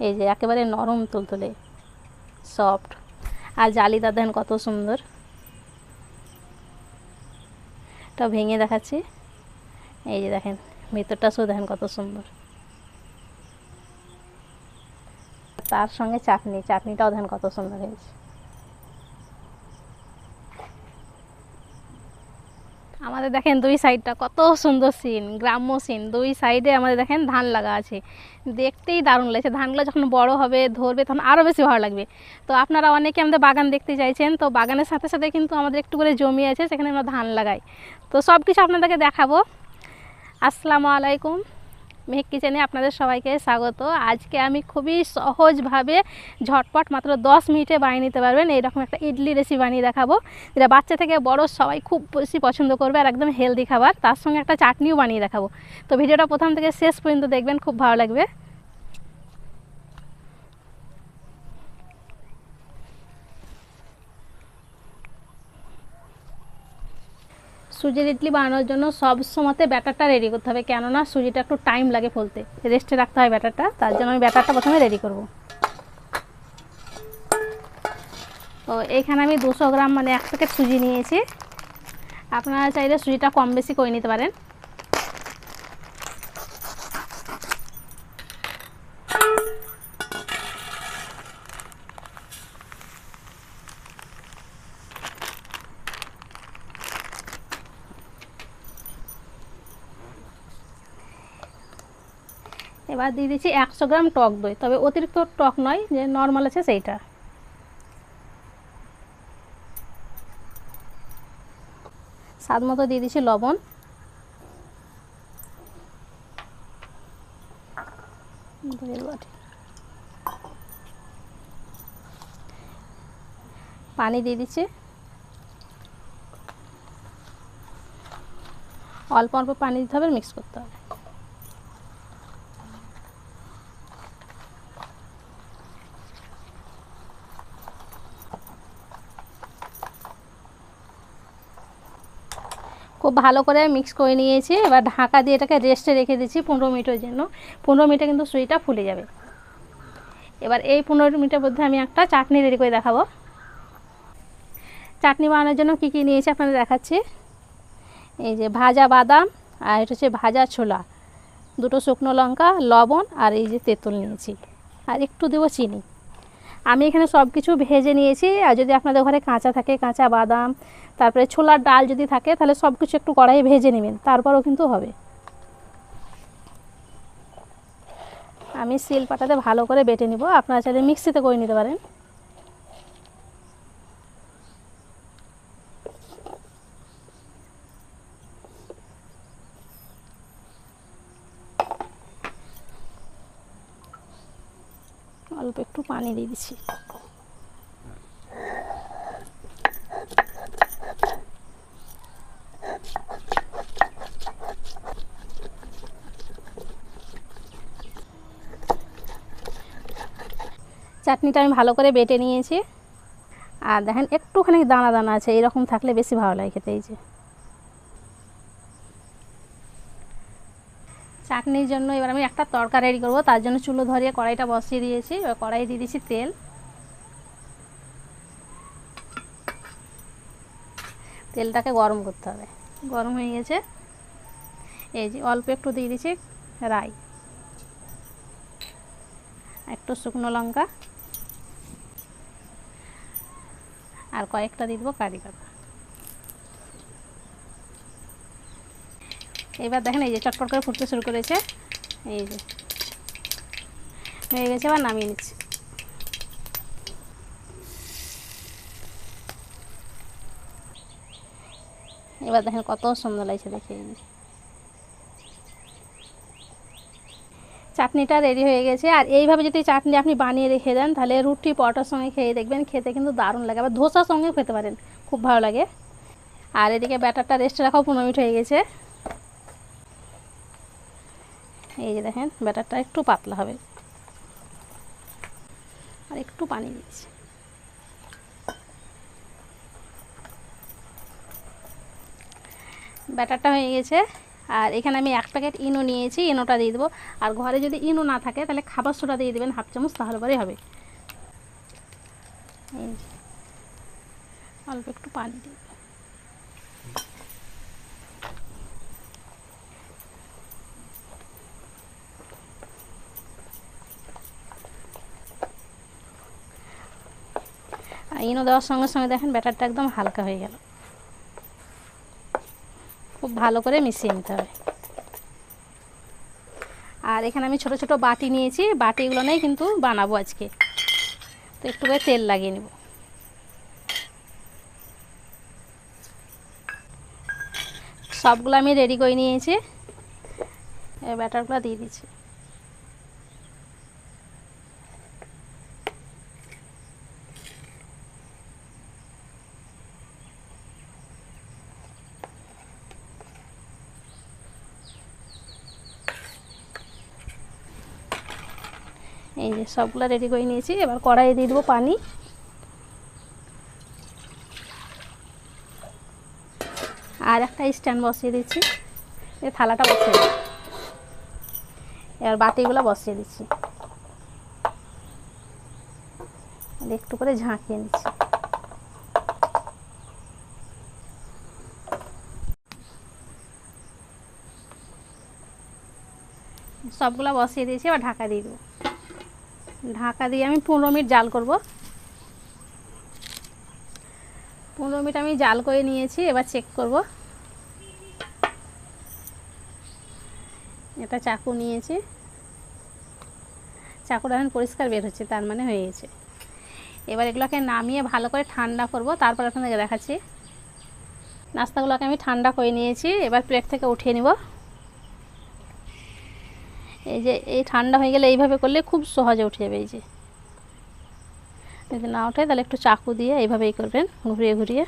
এই যে একেবারে নরম তুলতুলে সফট। আর জালিটা দেখেন কত সুন্দর। এটা ভেঙে দেখাচ্ছি। এই যে দেখেন ভিতরটা শুধু দেখেন কত সুন্দর। তার সঙ্গে চাটনিটাও দেখেন কত সুন্দর হয়েছে। আমাদের দেখেন দুই সাইডটা কত সুন্দর সিন, গ্রাম্য সিন। দুই সাইডে আমাদের দেখেন ধান লাগা আছে, দেখতেই দারুণ লাগছে। ধানগুলো যখন বড় হবে ধরবে তখন আরও বেশি ভালো লাগবে। তো আপনারা অনেকে আমাদের বাগান দেখতে চাইছেন, তো বাগানের সাথে সাথে কিন্তু আমাদের একটু করে জমি আছে, সেখানে আমরা ধান লাগাই। তো সব কিছু আপনাদেরকে দেখাবো। আসসালামু আলাইকুম, মেহেক কিচেনে আপনাদের সবাইকে স্বাগত। আজকে আমি খুবই সহজভাবে ঝটপট মাত্র 10 মিনিটে বানিয়ে নিতে পারবেন এইরকম একটা ইডলি রেসিপি বানিয়ে দেখাবো, যেটা বাচ্চা থেকে বড় সবাই খুব বেশি পছন্দ করবে আর একদম হেলদি খাবার। তার সঙ্গে একটা চাটনিও বানিয়ে দেখাবো। তো ভিডিওটা প্রথম থেকে শেষ পর্যন্ত দেখবেন, খুব ভালো লাগবে। সুজির ইডলি বানানোর জন্য সব সময়তে ব্যাটারটা রেডি করতে হবে, কেননা সুজিটা একটু টাইম লাগে ফলতে, রেস্টে রাখতে হয় ব্যাটারটা। তার জন্য আমি ব্যাটারটা প্রথমে রেডি করব। তো এইখানে আমি 200 গ্রাম মানে 1 প্যাকেট সুজি নিয়েছি। আপনারা চাইলে সুজিটা কম বেশি করে নিতে পারেন। এবার দিয়ে দিচ্ছি 100 গ্রাম টক দই, তবে অতিরিক্ত টক নয়, যে নর্মাল আছে সেইটা। স্বাদ মতো দিয়ে দিচ্ছি লবণ। পানি দিয়ে দিচ্ছি, অল্প অল্প পানি দিতে হবে, মিক্স করতে হবে। খুব ভালো করে মিক্স করে নিয়েছি। এবার ঢাকা দিয়ে এটাকে রেস্টে রেখে দিচ্ছি 15 মিনিটের জন্য। 15 মিনিটে কিন্তু সুজিটা ফুলে যাবে। এবার এই 15 মিনিটের মধ্যে আমি একটা চাটনি রেডি করে দেখাবো। চাটনি বানানোর জন্য কী কী নিয়েছি আপনাদের দেখাচ্ছি। এই যে ভাজা বাদাম, আর এটা হচ্ছে ভাজা ছোলা, 2টো শুকনো লঙ্কা, লবণ, আর এই যে তেঁতুল নিয়েছি, আর একটু দেবো চিনি। আমি এখানে সব কিছু ভেজে নিয়েছি। আর যদি আপনাদের ঘরে কাঁচা থাকে, কাঁচা বাদাম, তারপরে ছোলার ডাল যদি থাকে, তাহলে সব কিছু একটু কড়াইয়ে ভেজে নেবেন, তারপরও কিন্তু হবে। আমি শিল পাটাতে ভালো করে বেটে নিব, আপনারা চাইলে মিক্সিতে করে নিতে পারেন। অল্প একটু পানি দিয়ে দিচ্ছি। চাটনিটা আমি ভালো করে বেটে নিয়েছি। আর দেখেন একটুখানি দানা দানা আছে, এরকম থাকলে বেশি ভালো লাগে খেতে। এই যে চাটনির জন্য এবার আমি একটা তড়কা রেডি করবো। তার জন্য চুলো ধরিয়ে কড়াইটা বসিয়ে দিয়েছি। এবার কড়াই দিয়ে দিয়েছি তেল। তেলটাকে গরম করতে হবে। গরম হয়ে গেছে। এই যে অল্প একটু দিয়ে দিচ্ছি রাই, একটু শুকনো লঙ্কা, আর কয়েকটা দিয়ে দেবো কারি পাতা। এবার দেখেন এই যে চটপট করে ফুটতে শুরু করেছে। এই যে হয়ে গেছে, এবার নামিয়ে নিচ্ছি। এবার দেখেন কত সুন্দর লাগছে দেখে। চাটনিটা রেডি হয়ে গেছে। আর এইভাবে যদি চাটনি আপনি বানিয়ে রেখে দেন, তাহলে রুটি পরোটার সঙ্গে খেয়ে দেখবেন, খেতে কিন্তু দারুণ লাগে। আবার ধোসার সঙ্গেও খেতে পারেন, খুব ভালো লাগে। আর এদিকে ব্যাটারটা রেস্টে রাখাও 15 মিনিট হয়ে গেছে। এই যে দেখেন ব্যাটারটা একটু পাতলা হবে, আর একটু পানি দিচ্ছি। ব্যাটারটা হয়ে গেছে। আর এখানে আমি 1 প্যাকেট ইনো নিয়েছি, ইনোটা দিয়ে দেবো। আর ঘরে যদি ইনো না থাকে তাহলে খাবার সোডা দিয়ে দেবেন হাফ চামচ, তাহলে পরেই হবে। এই অল্প একটু পানি দিই। ইনো দেওয়ার সঙ্গে সঙ্গে দেখেন ব্যাটারটা একদম হালকা হয়ে গেল। খুব ভালো করে মিশিয়ে নিতে হবে। আর এখানে আমি ছোট ছোট বাটি নিয়েছি, বাটিগুলো নেই কিন্তু বানাবো আজকে, তো একটু করে তেল লাগিয়ে নেব। সবগুলো আমি রেডি করে নিয়েছি, এই ব্যাটারগুলো দিয়ে দিচ্ছি। এই যে সবগুলো রেডি করে নিয়েছি, এবার কড়াইয়ে দিয়ে দেবো পানি। আর একটা স্ট্যান্ড বসিয়ে দিচ্ছি, এই থালাটা বসিয়ে দিচ্ছি। এবার বাটিগুলো বসিয়ে দিচ্ছি, একটু করে ঝাঁকিয়ে নিচ্ছি। সবগুলো বসিয়ে দিয়েছি, এবার ঢাকা দিয়ে দেবো। ঢাকা দিয়ে আমি 15 মিনিট জাল করব। 15 মিনিট আমি জাল করে নিয়েছি, এবার চেক করব। এটা চাকু নিয়েছি, চাকুটা এখন পরিষ্কার বের হচ্ছে, তার মানে হয়ে গেছে। এবার এগুলোকে নামিয়ে ভালো করে ঠান্ডা করব, তারপর আপনাদেরকে দেখাচ্ছি। নাস্তাগুলোকে আমি ঠান্ডা করে নিয়েছি, এবার প্লেট থেকে উঠিয়ে নিব। এই যে এই ঠান্ডা হয়ে গেলে এইভাবে করলে খুব সহজে উঠে যাবে। এই যে যদি না ওঠে তাহলে একটু চাকু দিয়ে এইভাবেই করবেন, ঘুরিয়ে ঘুরিয়ে।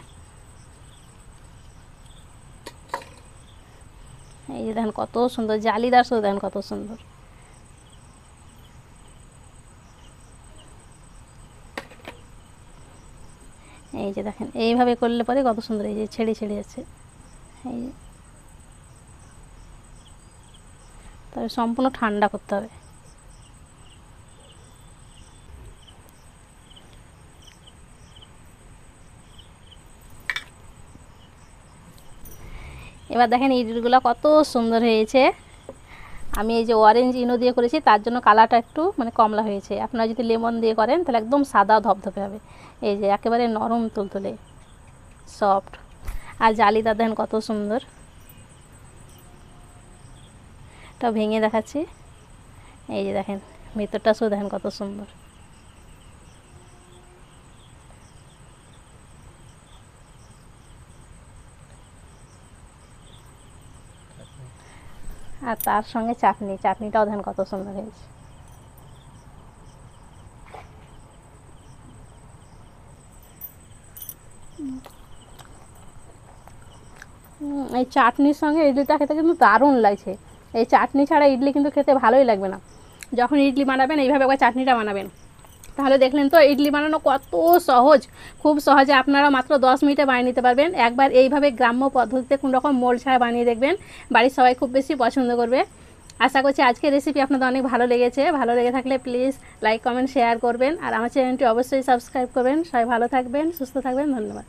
এই যে দেখেন কত সুন্দর জালিদার, শুধু দেখেন কত সুন্দর। এই যে দেখেন এইভাবে করলে পরে কত সুন্দর, এই যে ছেড়ে ছেড়ে যাচ্ছে। এই যে তবে সম্পূর্ণ ঠান্ডা করতে হবে। এবার দেখেন ইডলিগুলো কত সুন্দর হয়েছে। আমি এই যে অরেঞ্জ ইনো দিয়ে করেছি, তার জন্য কালারটা একটু মানে কমলা হয়েছে। আপনারা যদি লেমন দিয়ে করেন তাহলে একদম সাদা ধপধপে হবে। এই যে একেবারে নরম তুলতুলে সফট, আর জালিদার দেখেন কত সুন্দর। এটা ভেঙে দেখাচ্ছি। এই যে দেখেন ভিতরটা শুধু দেখেন কত সুন্দর। আর তার সঙ্গে চাটনি, চাটনিটাও দেখেন কত সুন্দর হয়েছে। এই চাটনির সঙ্গে ইডলিটা খেতে কিন্তু দারুণ লাগছে। এই চাটনি ছাড়া ইডলি কিন্তু খেতে ভালোই লাগবে না। যখন ইডলি বানাবেন এইভাবে একবার চাটনিটা বানাবেন, তাহলে দেখলেন তো ইডলি বানানো কত সহজ। খুব সহজে আপনারা মাত্র 10 মিনিটে বানিয়ে নিতে পারবেন। একবার এইভাবে গ্রাম্য পদ্ধতিতে কোনো রকম মোল ছাড়া বানিয়ে দেখবেন, বাড়ির সবাই খুব বেশি পছন্দ করবে। আশা করছি আজকের রেসিপি আপনাদের অনেক ভালো লেগেছে। ভালো লেগে থাকলে প্লিজ লাইক কমেন্ট শেয়ার করবেন, আর আমার চ্যানেলটি অবশ্যই সাবস্ক্রাইব করবেন। সবাই ভালো থাকবেন, সুস্থ থাকবেন, ধন্যবাদ।